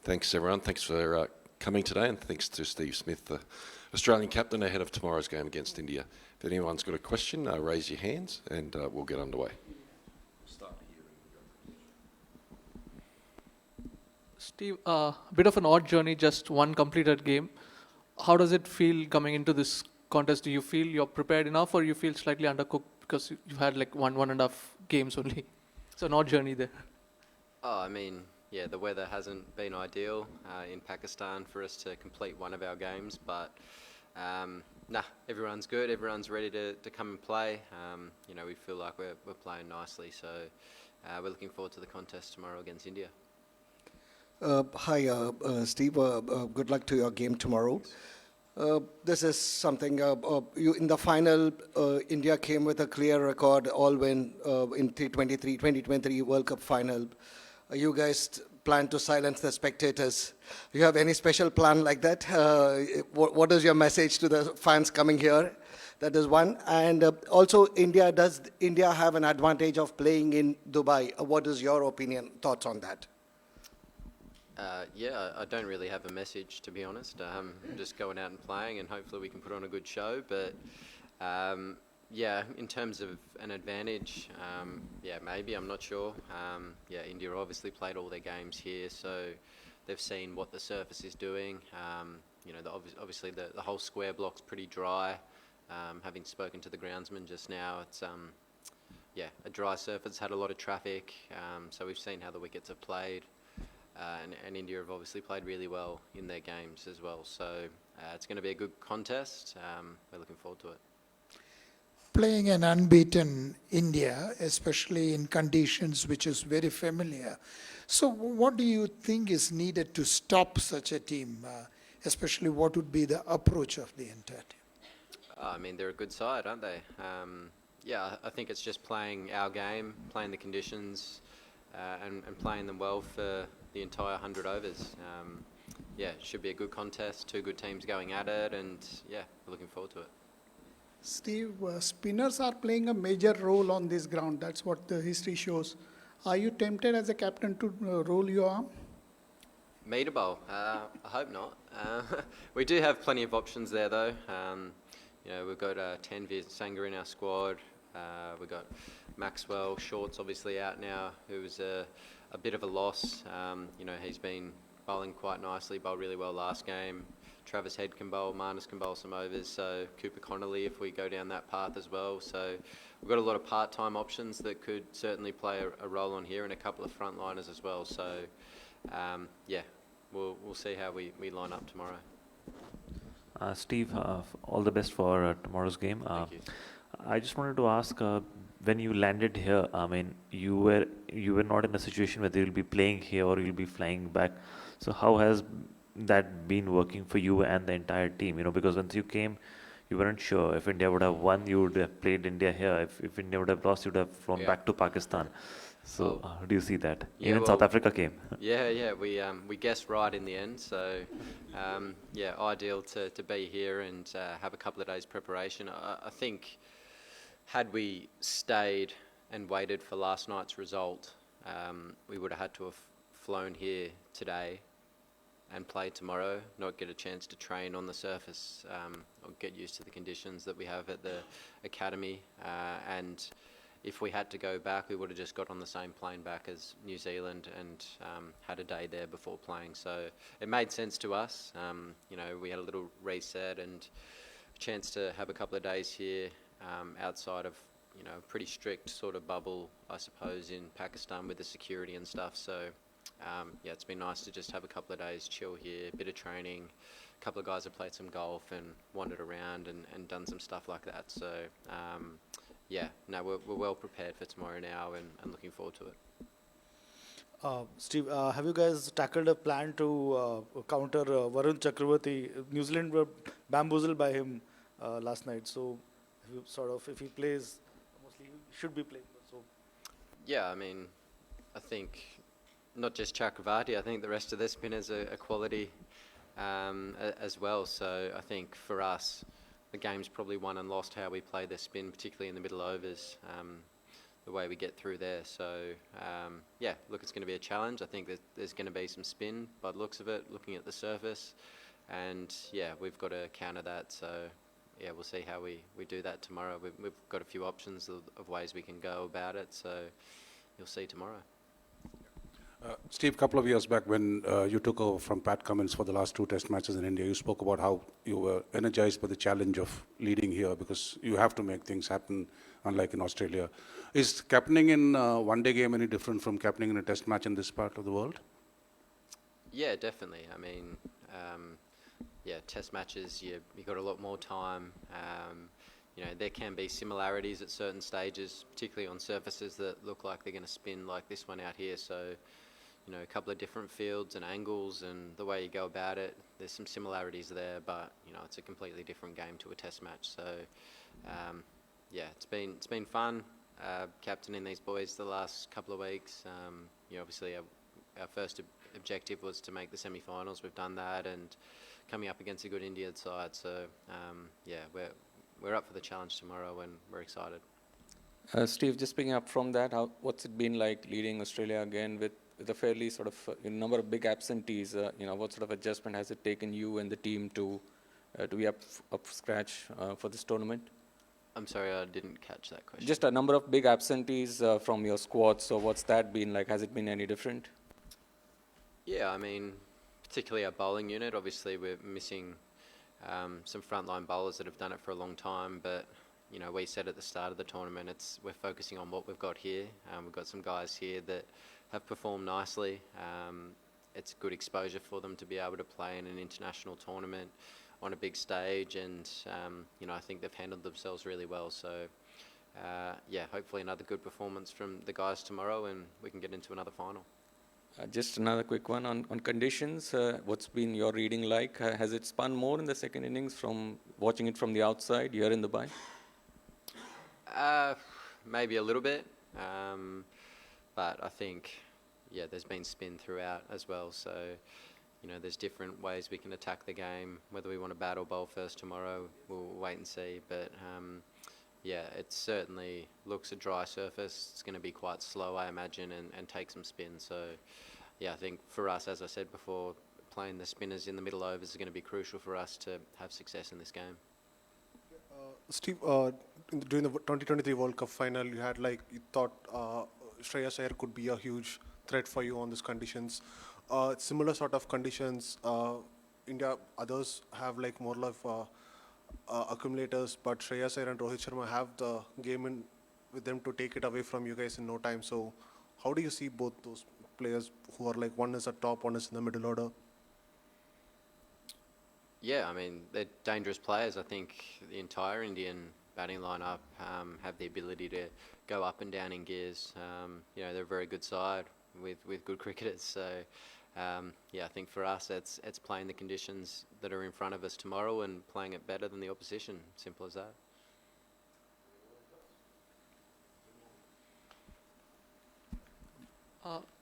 Thanks everyone. Thanks for coming today, and thanks to Steve Smith, the Australian captain, ahead of tomorrow's game against India. If anyone's got a question, raise your hands and we'll get underway. Steve, a bit of an odd journey, just one completed game. How does it feel coming into this contest? Do you feel you're prepared enough, or you feel slightly undercooked because you've had like one and a half games only? So an odd journey there. I mean, yeah, the weather hasn't been ideal in Pakistan for us to complete one of our games, but everyone's good. Everyone's ready to come and play. We feel like we're playing nicely, so we're looking forward to the contest tomorrow against India. Hi, Steve. Good luck to your game tomorrow. This is something, in the final, India came with a clear record, all win in 2023 World Cup final. You guys plan to silence the spectators. Do you have any special plan like that? What is your message to the fans coming here? That is one. And also, does India have an advantage of playing in Dubai? What is your opinion, thoughts on that? I don't really have a message, to be honest. Just going out and playing, and hopefully we can put on a good show. But in terms of an advantage, maybe, I'm not sure. India obviously played all their games here, so they've seen what the surface is doing. Obviously the whole square block's pretty dry. Having spoken to the groundsman just now, it's a dry surface, had a lot of traffic. So we've seen how the wickets are played. And India have obviously played really well in their games as well. So it's going to be a good contest. We're looking forward to it. Playing an unbeaten India, especially in conditions which is very familiar. So what do you think is needed to stop such a team? Especially what would be the approach of the entire team? They're a good side, aren't they? I think it's just playing our game, playing the conditions, and playing them well for the entire 100 overs. It should be a good contest, two good teams going at it, and we're looking forward to it. Steve, spinners are playing a major role on this ground. That's what the history shows. Are you tempted as a captain to roll your arm? Me to bowl? I hope not. We do have plenty of options there, though. We've got Tanveer Sangha in our squad. We've got Maxwell. Short's obviously out now, who's a bit of a loss. He's been bowling quite nicely, bowled really well last game. Travis Head can bowl, Marnus can bowl some overs, so Cooper Connolly if we go down that path as well. So we've got a lot of part-time options that could certainly play a role on here, and a couple of frontliners as well. So we'll see how we line up tomorrow. Steve, all the best for tomorrow's game. Thank you. I just wanted to ask, when you landed here, you were not in a situation whether you'll be playing here or you'll be flying back. So how has that been working for you and the entire team? Because once you came, you weren't sure if India would have won, you would have played India here. If India would have lost, you would have flown back to Pakistan. So how do you see that? Even South Africa came. We guessed right in the end. So ideal to be here and have a couple of days preparation. I think had we stayed and waited for last night's result, we would have had to have flown here today and play tomorrow, not get a chance to train on the surface or get used to the conditions that we have at the academy. And if we had to go back, we would have just got on the same plane back as New Zealand and had a day there before playing. So it made sense to us. We had a little reset and a chance to have a couple of days here outside of a pretty strict sort of bubble, I suppose, in Pakistan with the security and stuff. So it's been nice to just have a couple of days chill here, a bit of training. A couple of guys have played some golf and wandered around and done some stuff like that. So we're well prepared for tomorrow now and looking forward to it. Steve, have you guys tackled a plan to counter Varun Chakravarti? New Zealand were bamboozled by him last night. So if he plays, mostly he should be playing. So I think not just Chakravarti, I think the rest of the spinners are quality as well. So I think for us, the game's probably won and lost how we play the spin, particularly in the middle overs. the way we get through there. So yeah, look, it's going to be a challenge. I think that there's going to be some spin by the looks of it, looking at the surface, and yeah, we've got to counter that. So yeah, we'll see how we do that tomorrow. We've got a few options of ways we can go about it. So you'll see tomorrow. Steve, a couple of years back when you took over from Pat Cummins for the last 2 test matches in India, you spoke about how you were energized by the challenge of leading here because you have to make things happen, unlike in Australia. Is captaining in a one-day game any different from captaining in a test match in this part of the world? Yeah, definitely. I mean, yeah, test matches, you got a lot more time. You know, there can be similarities at certain stages, particularly on surfaces that look like they're going to spin like this one out here. So, you know, a couple of different fields and angles and the way you go about it, there's some similarities there, but, you know, it's a completely different game to a test match. So, yeah, it's been fun captaining these boys the last couple of weeks. You know, obviously our first objective was to make the semi-finals. We've done that, and coming up against a good India side. So, yeah, we're up for the challenge tomorrow, and we're excited. Steve, just picking up from that, what's it been like leading Australia again with a fairly sort of number of big absentees? You know, what sort of adjustment has it taken you and the team to be up scratch for this tournament? I'm sorry, I didn't catch that question. Just a number of big absentees from your squad. So what's that been like? Has it been any different? Yeah, I mean, particularly our bowling unit. Obviously, we're missing some frontline bowlers that have done it for a long time, but you know, we said at the start of the tournament, we're focusing on what we've got here. We've got some guys here that have performed nicely. It's good exposure for them to be able to play in an international tournament on a big stage, and you know, I think they've handled themselves really well. So yeah, hopefully another good performance from the guys tomorrow, and we can get into another final. Just another quick one on conditions. What's been your reading like? Has it spun more in the second innings from watching it from the outside here in Dubai? Maybe a little bit, but I think, yeah, there's been spin throughout as well. So, you know, there's different ways we can attack the game. Whether we want to bat or bowl first tomorrow, we'll wait and see. But yeah, it certainly looks a dry surface. It's going to be quite slow, I imagine, and take some spin. So, yeah, I think for us, as I said before, playing the spinners in the middle overs is going to be crucial for us to have success in this game. Steve, during the 2023 World Cup final, you thought Shreyas Iyer could be a huge threat for you on these conditions. Similar sort of conditions, India, others have like more of accumulators, but Shreyas Iyer and Rohit Sharma have the game in with them to take it away from you guys in no time. So how do you see both those players who are like, one is at top, one is in the middle order? Yeah, I mean, they're dangerous players. I think the entire Indian batting lineup have the ability to go up and down in gears. You know, they're a very good side with good cricketers. So, yeah, I think for us, it's playing the conditions that are in front of us tomorrow and playing it better than the opposition. Simple as that.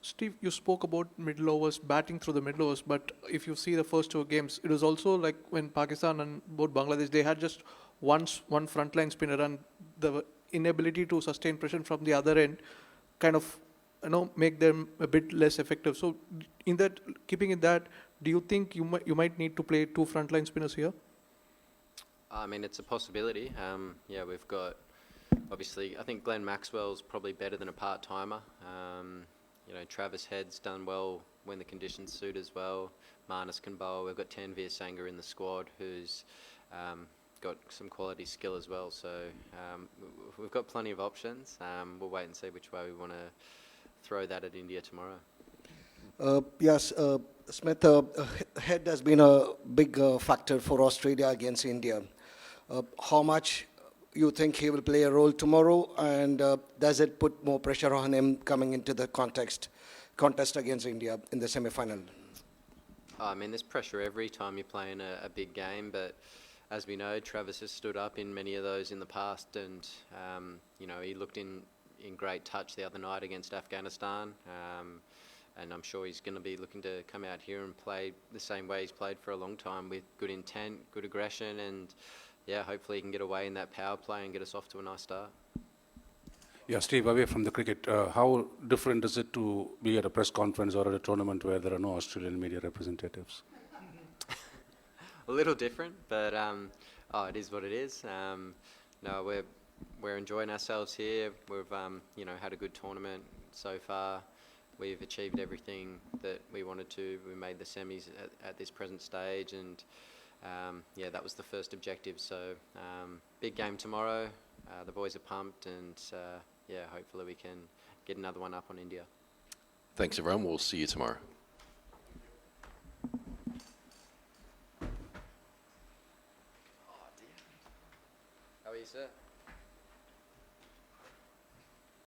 Steve, you spoke about middle overs, batting through the middle overs, but if you see the first 2 games, it was also like when Pakistan and both Bangladesh, they had just one frontline spinner, and the inability to sustain pressure from the other end kind of, you know, make them a bit less effective. So in that, keeping in that, do you think you might need to play 2 frontline spinners here? I mean, it's a possibility. Yeah, we've got, obviously, I think Glenn Maxwell's probably better than a part-timer. You know, Travis Head's done well when the conditions suit as well. Marnus can bowl. We've got Tanveer Sangha in the squad who's got some quality skill as well. So we've got plenty of options. We'll wait and see which way we want to throw that at India tomorrow. Yes, Smith, Head has been a big factor for Australia against India. How much you think he will play a role tomorrow, and does it put more pressure on him coming into the contest against India in the semi-final? I mean, there's pressure every time you're playing a big game, but as we know, Travis has stood up in many of those in the past, and you know, he looked in great touch the other night against Afghanistan, and I'm sure he's going to be looking to come out here and play the same way he's played for a long time, with good intent, good aggression, and yeah, hopefully he can get away in that power play and get us off to a nice start. Yeah, Steve, away from the cricket, how different is it to be at a press conference or at a tournament where there are no Australian media representatives? A little different, but oh, it is what it is. No, we're enjoying ourselves here. We've had a good tournament so far. We've achieved everything that we wanted to. We made the semis at this present stage, and yeah, that was the first objective. So big game tomorrow. The boys are pumped, and yeah, hopefully we can get another one up on India. Thanks, everyone. We'll see you tomorrow.